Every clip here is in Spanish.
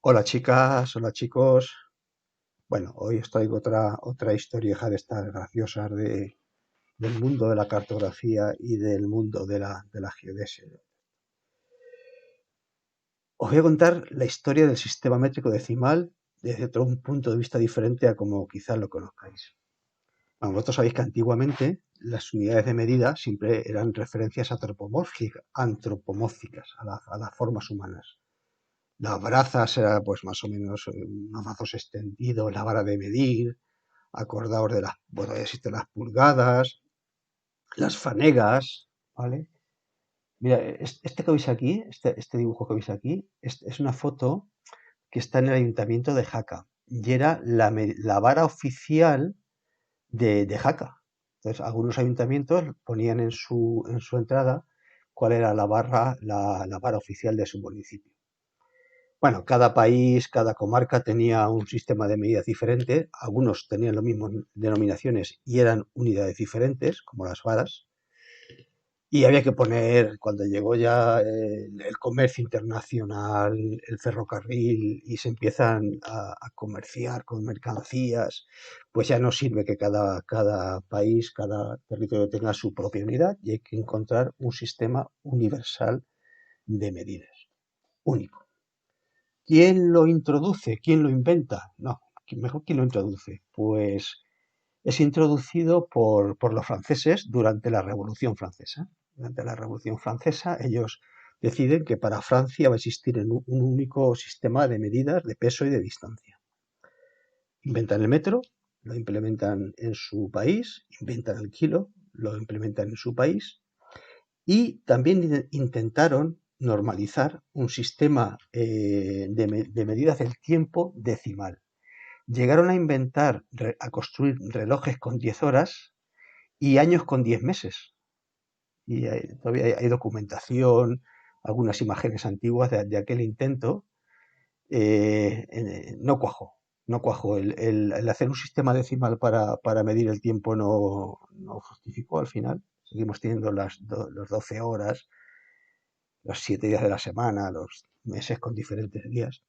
Hola chicas, hola chicos. Bueno, hoy os traigo otra historia de estas graciosas del mundo de la cartografía y del mundo de la geodesia. Os voy a contar la historia del sistema métrico decimal desde otro un punto de vista diferente a como quizás lo conozcáis. Bueno, vosotros sabéis que antiguamente las unidades de medida siempre eran referencias antropomórficas a las formas humanas. Las brazas era pues más o menos unos brazos extendidos, la vara de medir, acordaos de las, bueno, ya existen las pulgadas, las fanegas, ¿vale? Mira, este que veis aquí, este dibujo que veis aquí, es una foto que está en el ayuntamiento de Jaca y era la vara oficial de Jaca. Entonces, algunos ayuntamientos ponían en su entrada cuál era la vara oficial de su municipio. Bueno, cada país, cada comarca tenía un sistema de medidas diferente. Algunos tenían las mismas denominaciones y eran unidades diferentes, como las varas. Y había que poner, cuando llegó ya el comercio internacional, el ferrocarril, y se empiezan a comerciar con mercancías, pues ya no sirve que cada país, cada territorio tenga su propia unidad y hay que encontrar un sistema universal de medidas, único. ¿Quién lo introduce? ¿Quién lo inventa? No, mejor quién lo introduce. Pues es introducido por los franceses durante la Revolución Francesa. Durante la Revolución Francesa ellos deciden que para Francia va a existir un único sistema de medidas de peso y de distancia. Inventan el metro, lo implementan en su país, inventan el kilo, lo implementan en su país y también intentaron normalizar un sistema de medidas del tiempo decimal. Llegaron a inventar, a construir relojes con 10 horas y años con 10 meses. Y todavía hay documentación, algunas imágenes antiguas de aquel intento. No cuajó, no cuajó. El hacer un sistema decimal para medir el tiempo no justificó al final. Seguimos teniendo las 12 horas, los 7 días de la semana, los meses con diferentes días.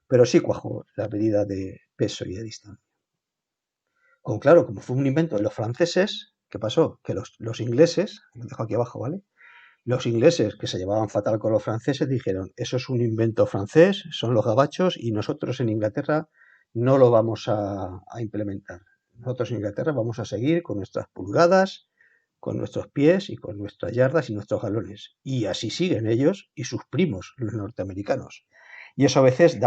Pero sí cuajó la medida de peso y de distancia. Claro, como fue un invento de los franceses, ¿qué pasó? Que los ingleses, lo dejo aquí abajo, ¿vale? Los ingleses, que se llevaban fatal con los franceses, dijeron, eso es un invento francés, son los gabachos y nosotros en Inglaterra no lo vamos a implementar. Nosotros en Inglaterra vamos a seguir con nuestras pulgadas, con nuestros pies y con nuestras yardas y nuestros galones. Y así siguen ellos y sus primos, los norteamericanos. Y eso a veces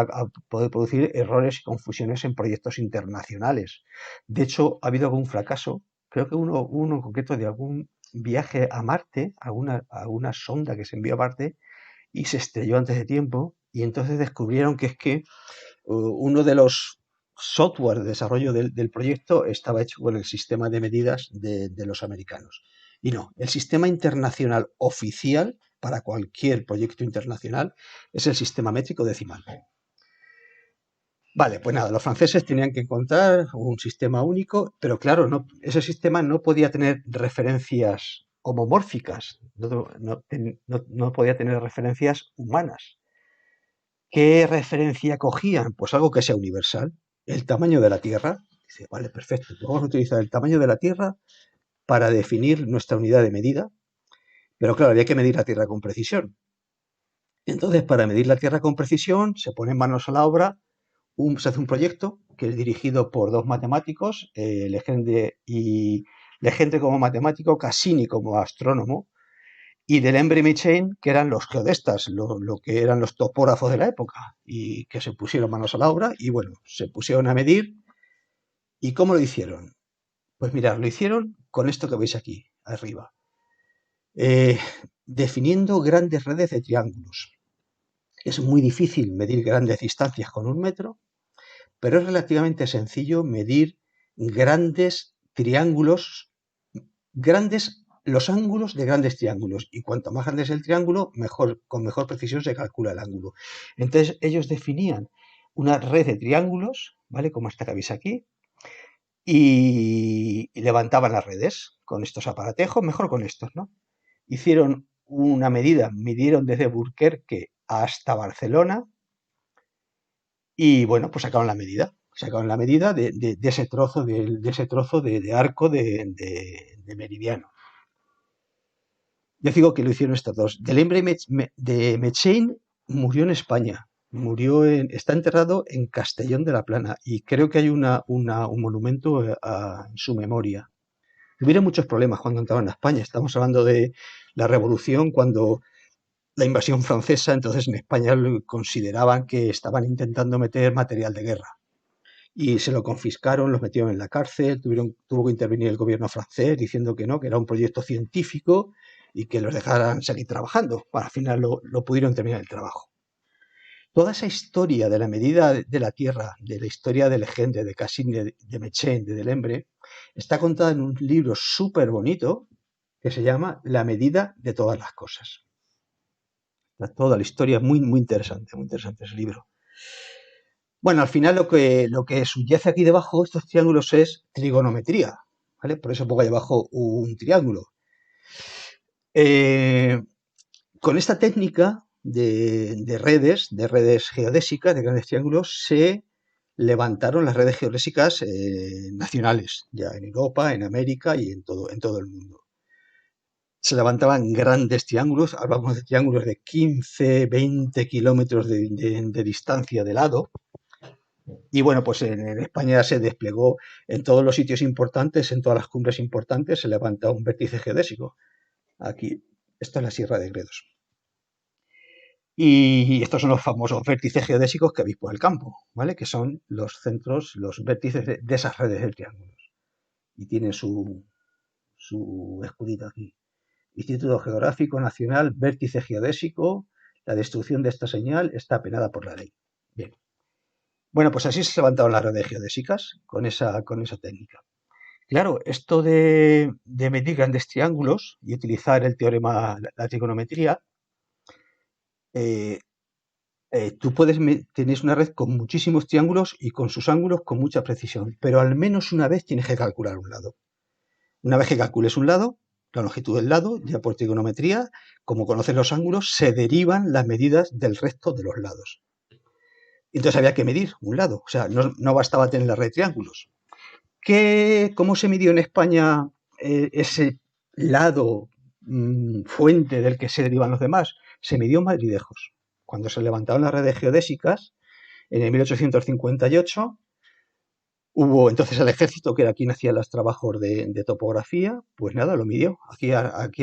puede producir errores y confusiones en proyectos internacionales. De hecho, ha habido algún fracaso, creo que uno en concreto de algún viaje a Marte, a una sonda que se envió a Marte y se estrelló antes de tiempo. Y entonces descubrieron que es que uno de los software de desarrollo del proyecto estaba hecho con el sistema de medidas de los americanos. Y no, el sistema internacional oficial para cualquier proyecto internacional es el sistema métrico decimal. Vale, pues nada, los franceses tenían que encontrar un sistema único, pero claro, ese sistema no podía tener referencias homomórficas, no podía tener referencias humanas. ¿Qué referencia cogían? Pues algo que sea universal. El tamaño de la Tierra. Dice, vale, perfecto. Pues vamos a utilizar el tamaño de la Tierra para definir nuestra unidad de medida. Pero claro, había que medir la Tierra con precisión. Entonces, para medir la Tierra con precisión, se ponen manos a la obra, se hace un proyecto que es dirigido por dos matemáticos, Legendre como matemático, Cassini como astrónomo, y Delembre y Mechain, que eran los geodestas, lo que eran los topógrafos de la época, y que se pusieron manos a la obra y bueno, se pusieron a medir. ¿Y cómo lo hicieron? Pues mirad, lo hicieron con esto que veis aquí, arriba, eh, definiendo grandes redes de triángulos. Es muy difícil medir grandes distancias con un metro, pero es relativamente sencillo medir grandes triángulos, los ángulos de grandes triángulos. Y cuanto más grande es el triángulo, con mejor precisión se calcula el ángulo. Entonces ellos definían una red de triángulos, ¿vale? Como esta que veis aquí, y levantaban las redes con estos aparatejos, mejor con estos, ¿no? Hicieron una medida, midieron desde Burquerque hasta Barcelona Y bueno, pues sacaron la medida de ese trozo, ese trozo de arco de meridiano. Yo digo que lo hicieron estos dos. Delembre de Mechain murió en España, está enterrado en Castellón de la Plana y creo que hay un monumento en su memoria. Tuvieron muchos problemas cuando entraron a España. Estamos hablando de la Revolución, cuando la invasión francesa, entonces en España consideraban que estaban intentando meter material de guerra. Y se lo confiscaron, los metieron en la cárcel, tuvo que intervenir el gobierno francés diciendo que no, que era un proyecto científico y que los dejaran seguir trabajando. Bueno, al final lo pudieron terminar el trabajo. Toda esa historia de la medida de la Tierra, de la historia de Legendre, de Cassini, de Mechain, de Delembre, está contada en un libro súper bonito que se llama La medida de todas las cosas. Toda la historia es muy, muy interesante ese libro. Bueno, al final lo que subyace aquí debajo de estos triángulos es trigonometría, ¿vale? Por eso pongo ahí abajo un triángulo. Eh, con esta técnica de redes geodésicas, de grandes triángulos, se levantaron las redes geodésicas nacionales, ya en Europa, en América y en todo el mundo. Se levantaban grandes triángulos, hablamos de triángulos de 15, 20 kilómetros de distancia de lado. Y bueno, pues en España se desplegó en todos los sitios importantes, en todas las cumbres importantes, se levanta un vértice geodésico. Aquí, esta es la Sierra de Gredos. Y estos son los famosos vértices geodésicos que veis por el campo, ¿vale? Que son los centros, los vértices de esas redes de triángulos. Y tiene su escudito aquí. Instituto Geográfico Nacional, vértice geodésico, la destrucción de esta señal está penada por la ley. Bien. Bueno, pues así se levantaron las redes geodésicas con esa técnica. Claro, esto de medir grandes triángulos y utilizar el teorema, la trigonometría, tú tienes una red con muchísimos triángulos y con sus ángulos con mucha precisión, pero al menos una vez tienes que calcular un lado. Una vez que calcules un lado, la longitud del lado, ya por trigonometría, como conoces los ángulos, se derivan las medidas del resto de los lados. Entonces había que medir un lado, o sea, no bastaba tener la red de triángulos. ¿Cómo se midió en España ese lado fuente del que se derivan los demás? Se midió en madridejos. Cuando se levantaron las redes geodésicas, en el 1858, hubo entonces el ejército, que era quien hacía los trabajos de topografía, pues nada, lo midió. Aquí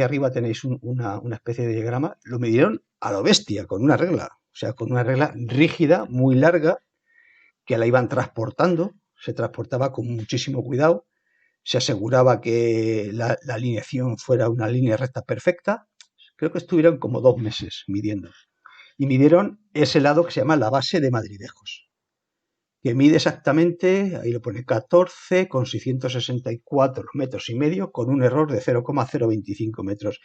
arriba tenéis una especie de diagrama. Lo midieron a lo bestia, con una regla. O sea, con una regla rígida, muy larga, que la iban transportando. Se transportaba con muchísimo cuidado. Se aseguraba que la alineación fuera una línea recta perfecta. Creo que estuvieron como 2 meses midiendo. Y midieron ese lado que se llama la base de madridejos, que mide exactamente, ahí lo pone 14,664 metros y medio, con un error de 0,025 metros.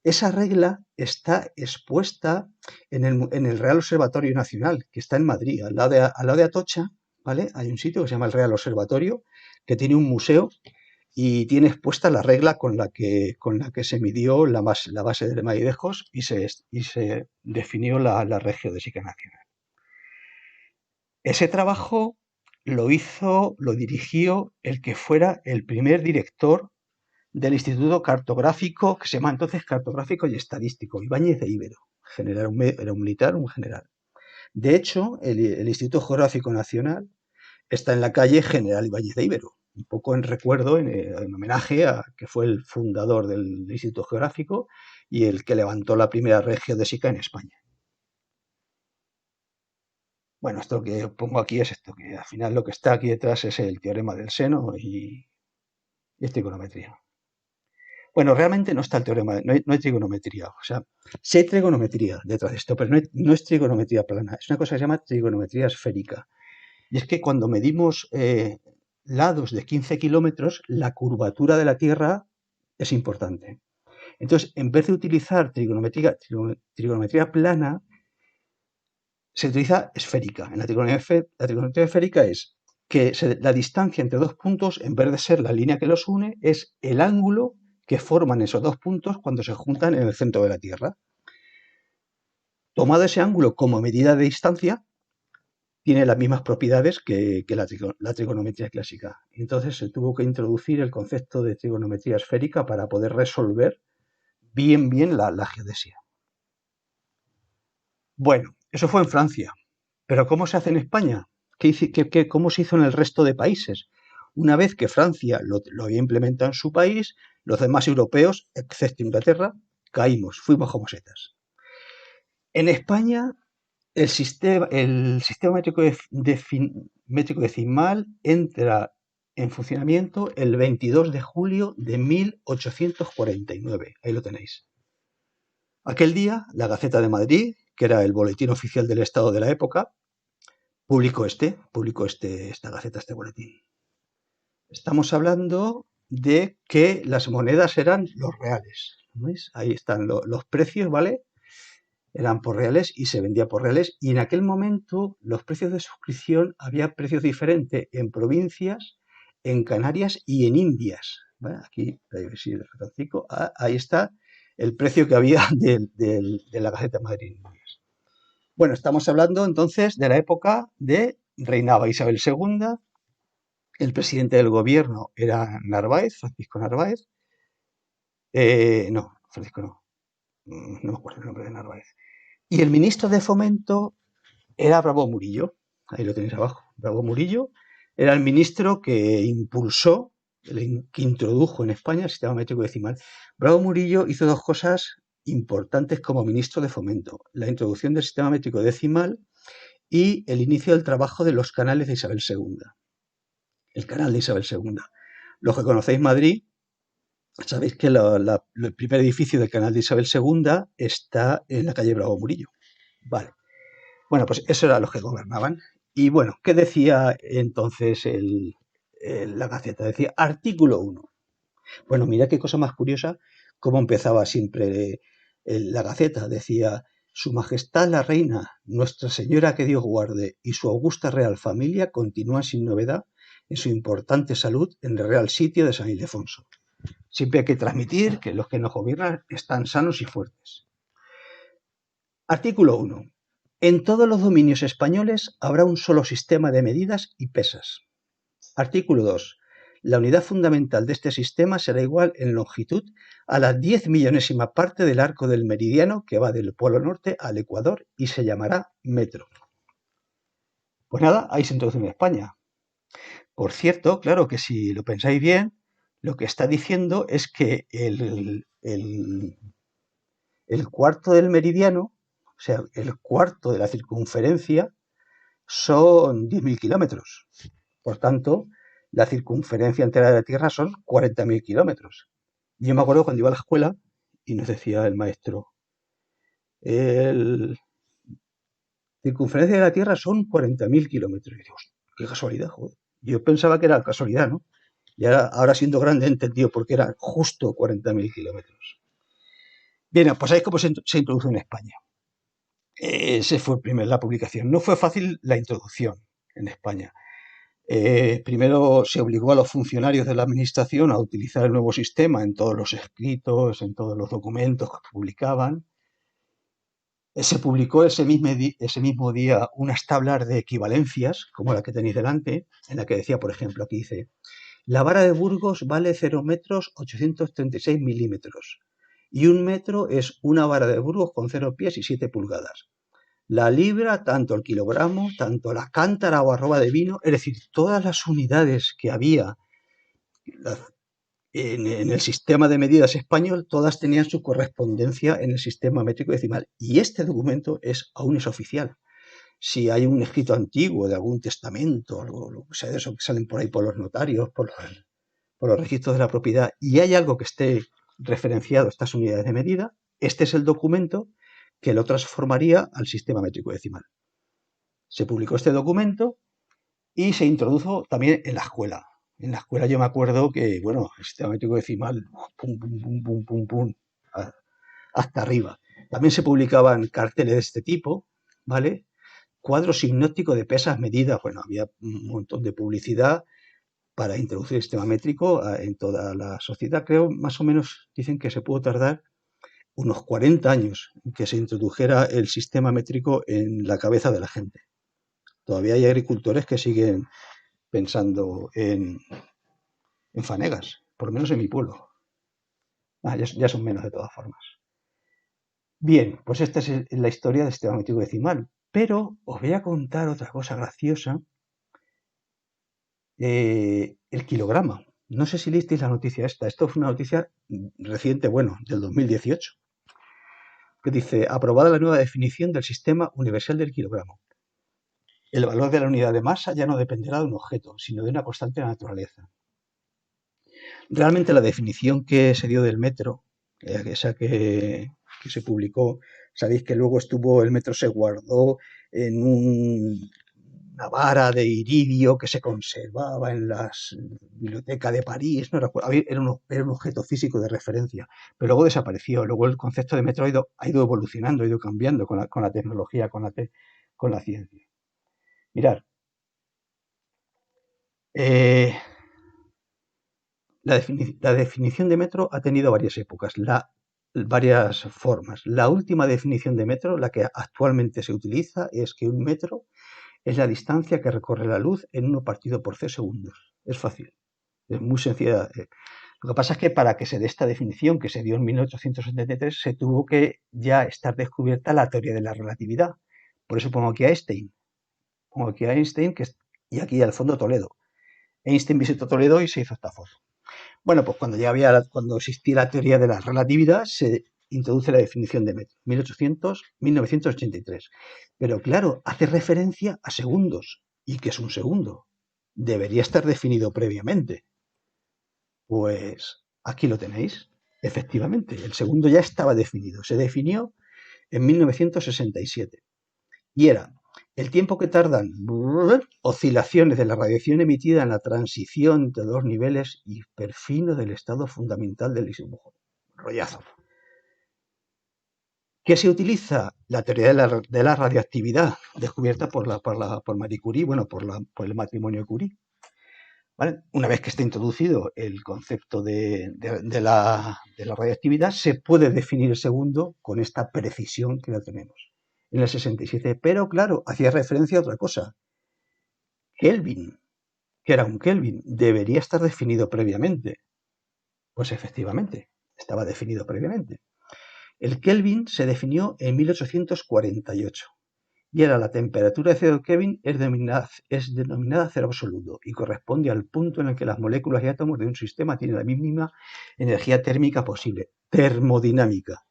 Esa regla está expuesta en el Real Observatorio Nacional, que está en Madrid, al lado de Atocha, ¿vale? Hay un sitio que se llama el Real Observatorio, que tiene un museo y tiene expuesta la regla con la que se midió la base de madridejos y se definió la red geodésica nacional. Ese trabajo lo dirigió el que fuera el primer director del Instituto Cartográfico, que se llama entonces Cartográfico y Estadístico, Ibáñez de Ibero. Era un militar, un general. De hecho, el Instituto Geográfico Nacional está en la calle General Ibáñez de Ibero, un poco en recuerdo, en homenaje a que fue el fundador del Instituto Geográfico y el que levantó la primera red geodésica en España. Bueno, esto que pongo aquí es esto, que al final lo que está aquí detrás es el teorema del seno y es trigonometría. Bueno, realmente no está el teorema, no hay trigonometría. O sea, sí hay trigonometría detrás de esto, pero no es trigonometría plana. Es una cosa que se llama trigonometría esférica. Y es que cuando medimos lados de 15 kilómetros, la curvatura de la Tierra es importante. Entonces, en vez de utilizar trigonometría plana, se utiliza esférica. En la trigonometría esférica es que la distancia entre dos puntos, en vez de ser la línea que los une, es el ángulo que forman esos dos puntos cuando se juntan en el centro de la Tierra. Tomado ese ángulo como medida de distancia, tiene las mismas propiedades que la trigonometría clásica. Entonces se tuvo que introducir el concepto de trigonometría esférica para poder resolver bien la geodesia. Bueno, eso fue en Francia. Pero ¿cómo se hace en España? ¿Cómo se hizo en el resto de países? Una vez que Francia lo había implementado en su país, los demás europeos, excepto Inglaterra, caímos, fuimos como setas. En España, el sistema métrico decimal entra en funcionamiento el 22 de julio de 1849. Ahí lo tenéis. Aquel día, la Gaceta de Madrid, que era el boletín oficial del Estado de la época, publicó esta Gaceta, este boletín. Estamos hablando de que las monedas eran los reales. ¿Veis? Ahí están los precios, ¿vale? Eran por reales y se vendía por reales. Y en aquel momento los precios de suscripción, había precios diferentes en provincias, en Canarias y en Indias. ¿Vale? Aquí, Francisco, ahí está el precio que había de la Gaceta de Madrid. Bueno, estamos hablando entonces de la época de reinaba Isabel II, el presidente del gobierno era Narváez, Francisco Narváez. No, Francisco no, no me acuerdo el nombre de Narváez. Y el ministro de Fomento era Bravo Murillo, ahí lo tenéis abajo. Bravo Murillo era el ministro que impulsó, que introdujo en España el sistema métrico decimal. Bravo Murillo hizo dos cosas importantes como ministro de Fomento: la introducción del sistema métrico decimal y el inicio del trabajo de los canales de Isabel II. El canal de Isabel II. Los que conocéis Madrid, sabéis que el primer edificio del canal de Isabel II está en la calle Bravo Murillo. Vale. Bueno, pues eso eran los que gobernaban. Y bueno, ¿qué decía entonces la Gaceta? Decía, artículo 1. Bueno, mira qué cosa más curiosa, cómo empezaba siempre la Gaceta. Decía, Su Majestad la Reina, Nuestra Señora que Dios guarde, y su augusta real familia continúan sin novedad en su importante salud en el real sitio de San Ildefonso. Siempre hay que transmitir que los que nos gobiernan están sanos y fuertes. Artículo 1. En todos los dominios españoles habrá un solo sistema de medidas y pesas. Artículo 2. La unidad fundamental de este sistema será igual en longitud a la 10.000.000ª parte del arco del meridiano que va del Polo Norte al Ecuador y se llamará metro. Pues nada, ahí se introduce en España. Por cierto, claro que si lo pensáis bien, lo que está diciendo es que el cuarto del meridiano, o sea, el cuarto de la circunferencia, son 10.000 kilómetros. Por tanto, la circunferencia entera de la Tierra son 40.000 kilómetros. Yo me acuerdo cuando iba a la escuela y nos decía el maestro, la circunferencia de la Tierra son 40.000 kilómetros. Y digo, qué casualidad, joder. Yo pensaba que era casualidad, ¿no? Y ahora siendo grande he entendido por qué eran justo 40.000 kilómetros. Bien, pues sabéis cómo se introdujo en España. Ese fue la publicación. No fue fácil la introducción en España. Primero se obligó a los funcionarios de la administración a utilizar el nuevo sistema en todos los escritos, en todos los documentos que publicaban. Se publicó ese mismo día unas tablas de equivalencias, como la que tenéis delante, en la que decía, por ejemplo, aquí dice, la vara de Burgos vale 0 metros 836 milímetros y 1 metro es una vara de Burgos con 0 pies y 7 pulgadas. La libra, tanto el kilogramo, tanto la cántara o arroba de vino, es decir, todas las unidades que había en el sistema de medidas español, todas tenían su correspondencia en el sistema métrico decimal. Y este documento aún es oficial. Si hay un escrito antiguo de algún testamento, algo, lo que sea de eso que salen por ahí por los notarios, por los registros de la propiedad, y hay algo que esté referenciado a estas unidades de medida, este es el documento que lo transformaría al sistema métrico decimal. Se publicó este documento y se introdujo también en la escuela. En la escuela yo me acuerdo que, bueno, el sistema métrico decimal, pum, pum, pum, pum, pum, pum, hasta arriba. También se publicaban carteles de este tipo, ¿vale? Cuadro sinóptico de pesas medidas. Bueno, había un montón de publicidad para introducir el sistema métrico en toda la sociedad. Creo, más o menos, dicen que se pudo tardar unos 40 años en que se introdujera el sistema métrico en la cabeza de la gente. Todavía hay agricultores que siguen pensando en fanegas, por lo menos en mi pueblo. Ya son menos de todas formas. Bien, pues esta es la historia del sistema métrico decimal. Pero os voy a contar otra cosa graciosa. El kilograma. No sé si leísteis la noticia esta. Esto fue una noticia reciente, bueno, del 2018, que dice, aprobada la nueva definición del sistema universal del kilogramo. El valor de la unidad de masa ya no dependerá de un objeto, sino de una constante de la naturaleza. Realmente la definición que se dio del metro, esa que se publicó, sabéis que luego el metro se guardó en una vara de iridio que se conservaba en la biblioteca de París, no recuerdo, era un objeto físico de referencia, pero luego desapareció. Luego el concepto de metro ha ido evolucionando, ha ido cambiando con la tecnología, con la ciencia. Mirad, la definición de metro ha tenido varias épocas, varias formas. La última definición de metro, la que actualmente se utiliza, es que un metro es la distancia que recorre la luz en 1 partido por c segundos. Es fácil, es muy sencilla. Lo que pasa es que para que se dé esta definición, que se dio en 1873, se tuvo que ya estar descubierta la teoría de la relatividad. Por eso pongo aquí a Einstein. Y aquí al fondo Toledo. Einstein visitó Toledo y se hizo esta foto. Bueno, pues cuando existía la teoría de la relatividad, se introduce la definición de metro, 1983. Pero claro, hace referencia a segundos. ¿Y qué es un segundo? Debería estar definido previamente. Pues aquí lo tenéis. Efectivamente, el segundo ya estaba definido. Se definió en 1967. Y era el tiempo que tardan oscilaciones de la radiación emitida en la transición entre dos niveles hiperfinos del estado fundamental del dibujo. Rollazo. ¿Qué se utiliza? La teoría de la radioactividad, descubierta por Marie Curie, bueno, por el matrimonio de Curie. ¿Vale? Una vez que está introducido el concepto de la radioactividad, se puede definir el segundo con esta precisión que la tenemos en el 67. Pero claro, hacía referencia a otra cosa. Kelvin, que era un Kelvin, debería estar definido previamente. Pues efectivamente, estaba definido previamente. El Kelvin se definió en 1848 y era la temperatura de cero Kelvin es denominada cero absoluto y corresponde al punto en el que las moléculas y átomos de un sistema tienen la mínima energía térmica posible, termodinámica.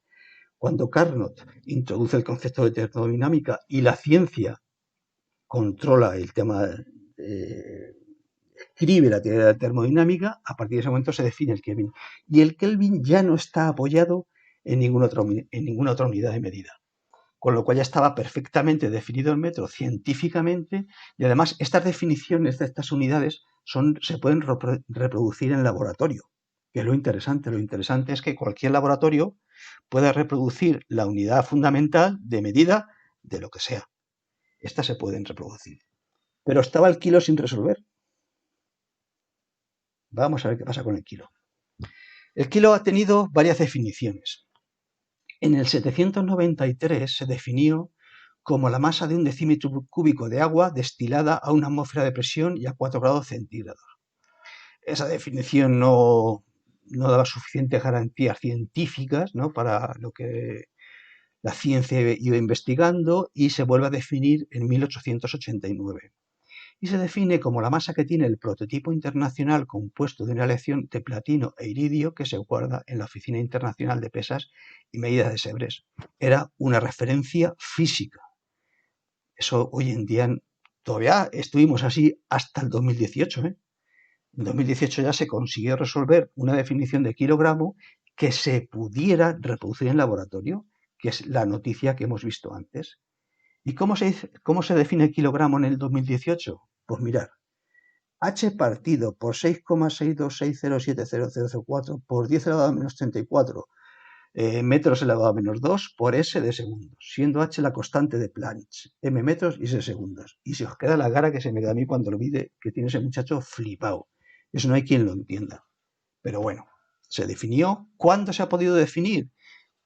Cuando Carnot introduce el concepto de termodinámica y la ciencia controla el tema, escribe la teoría de la termodinámica, a partir de ese momento se define el Kelvin. Y el Kelvin ya no está apoyado en ninguna otra unidad de medida. Con lo cual ya estaba perfectamente definido el metro científicamente y además estas definiciones de estas unidades se pueden reproducir en laboratorio, que es lo interesante. Lo interesante es que cualquier laboratorio pueda reproducir la unidad fundamental de medida de lo que sea. Estas se pueden reproducir. Pero estaba el kilo sin resolver. Vamos a ver qué pasa con el kilo. El kilo ha tenido varias definiciones. En el 793 se definió como la masa de un decímetro cúbico de agua destilada a una atmósfera de presión y a 4 grados centígrados. Esa definición no daba suficientes garantías científicas, ¿no?, para lo que la ciencia iba investigando, y se vuelve a definir en 1889. Y se define como la masa que tiene el prototipo internacional compuesto de una aleación de platino e iridio que se guarda en la Oficina Internacional de Pesas y Medidas de Sevres. Era una referencia física. Eso hoy en día todavía estuvimos así hasta el 2018. En 2018 ya se consiguió resolver una definición de kilogramo que se pudiera reproducir en laboratorio, que es la noticia que hemos visto antes. ¿Y cómo se define el kilogramo en el 2018? Pues mirad, H partido por 6,626070004 por 10 elevado a menos 34 metros elevado a menos 2 por S de segundos, siendo H la constante de Planck, M metros y S segundos. Y se os queda la cara que se me da a mí cuando lo vi que tiene ese muchacho flipado. Eso no hay quien lo entienda. Pero bueno, se definió. ¿Cuándo se ha podido definir?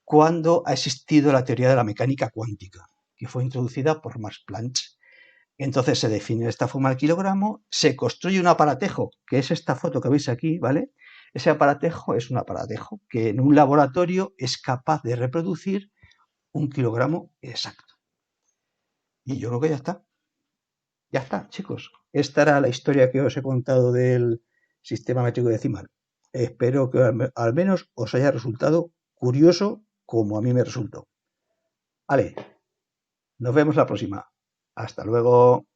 Cuando ha existido la teoría de la mecánica cuántica, que fue introducida por Max Planck Entonces se define de esta forma el kilogramo, se construye un aparatejo, que es esta foto que veis aquí, ¿vale? Ese aparatejo es un aparatejo que en un laboratorio es capaz de reproducir un kilogramo exacto. Y yo creo que ya está. Ya está, chicos. Esta era la historia que os he contado del sistema métrico decimal. Espero que al menos os haya resultado curioso como a mí me resultó. Vale, nos vemos la próxima. Hasta luego.